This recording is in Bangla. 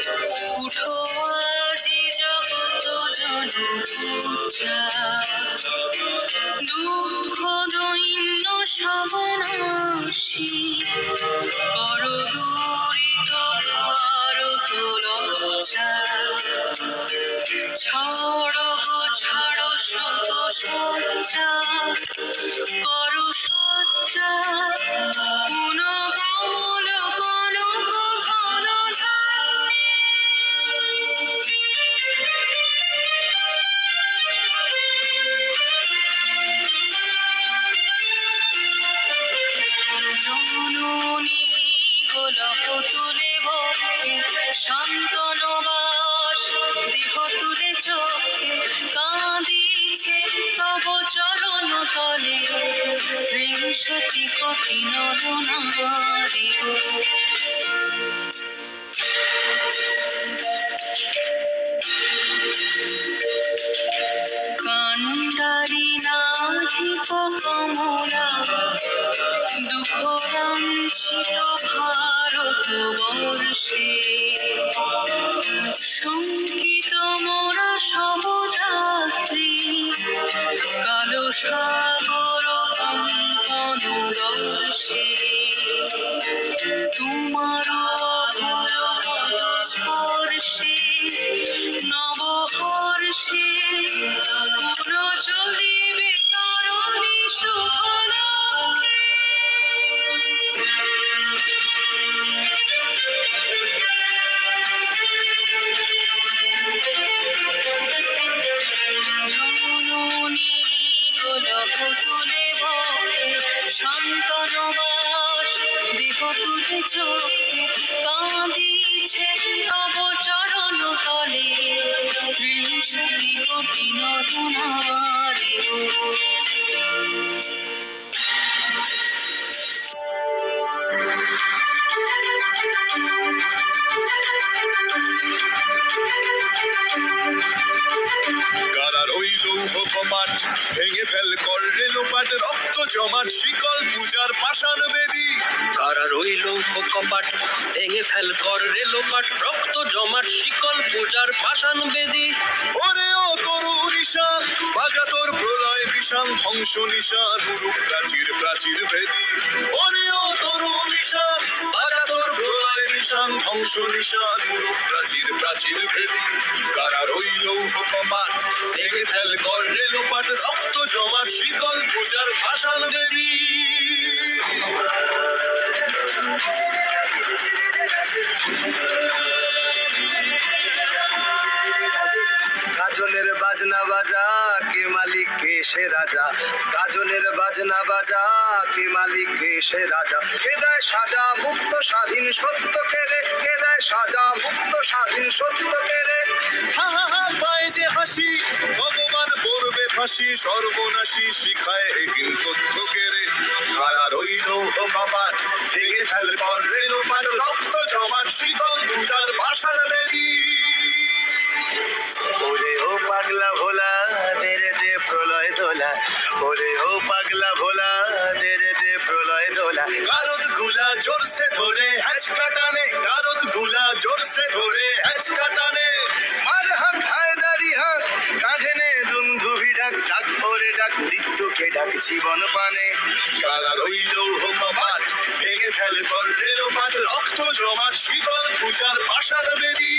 উঠো আজি জগত জনপূজা, দুঃখ দৈন্য সবনাশী করো দূরিত ভারত লজ্জা। ছাড়ো গো ছাড়ো শত সজ্জা, করো সজ্জা পুনঃকমল কনক ঘন ধান্যে। জননী গোলক তুলে বক্ষে, শান্তনু বাস দেহ তুলে চোখে, কাঁদিছে তব চরণ তলে ত্রিংশতি কোটি নর নারী গো। কান্ডারি নাহিক কমলা, দুঃখ লাঞ্ছিত ভারত বর্ষে, শঙ্কিত মোরা সব যাত্রী, কালো সাগর কম্পন দর্শে। তোমার অভুলগত স্পর্শে নবহর্ষে পুনর্চলিবে তরণী শুভলগ্নে। জননী গোলক তুলে বক্ষে, শান্তনু বাস দেহ তুলে চোখে, কাঁদিছে তব চরণ তলে ত্রিংশতি কোটি নর নারী গো। কারার ওই লৌহ কপাট ভেঙে ফেল কর রেলোপাট, রক্ত জমাট শিকল পূজার পাষাণ বেদী। কারার ওই লৌহ কপাট ভেঙে ফেল কর রেলোপাট, রক্ত জমাট শিকল পূজার পাষাণ বেদী। ওরে ও তরু নিশান বাজা তোর প্রলয় বিষাণ, ধ্বংস নিশান উরুপ প্রাচীর প্রাচীর ভেদী। ওরে ও তরু নিশান বাজা তোর প্রলয় বিষাণ, ধ্বংস নিশান উরুপ প্রাচীর প্রাচীর ভেদী। কারার ওই লৌহ কপাট ভেঙে ফেল কর রেলোপাট, রক্ত জমাট শিকল পূজার পাষাণ বেদী। গাজনের বাজনা বাজা কে মালিক কে সে রাজা, গাজনের বাজনা বাজা কে মালিক কে সে রাজা। কে দেয় সাজা মুক্ত স্বাধীন সত্য কেড়ে, কে দেয় সাজা মুক্ত স্বাধীন সত্য কেড়ে। হা হা হা পায় যে হাসি ভগবান পড়বে ফাঁসি, সর্বনাশী শিখায় এহীন তথ্য কেড়ে। কারার ওই লৌহ কপাট ভেঙে ফেল কর রেলোপাট, রক্ত জমাট শিকল পূজার পাষাণ বেদী। ওরে ও পাগলা ভোলা দেরে দে প্রলয় দোলা, ওরে ও পাগলা ভোলা দেরে দে প্রলয় দোলা। গারদ গুলা জোরসে ধরে হ্যাচকা টানে, গারদ গুলা জোরসে ধরে হ্যাচকা টানে। মার হাক হায়দারি হাক কাঁধে নে দুন্ধুভি ডাক, ডাক ওরে ডাক মৃত্যুকে ডাক জীবন পানে। কারার ওই লৌহ কপাট ভেঙে ফেল কর রেলোপাট, রক্ত জমাট শিকল পূজার পাষাণ বেদী।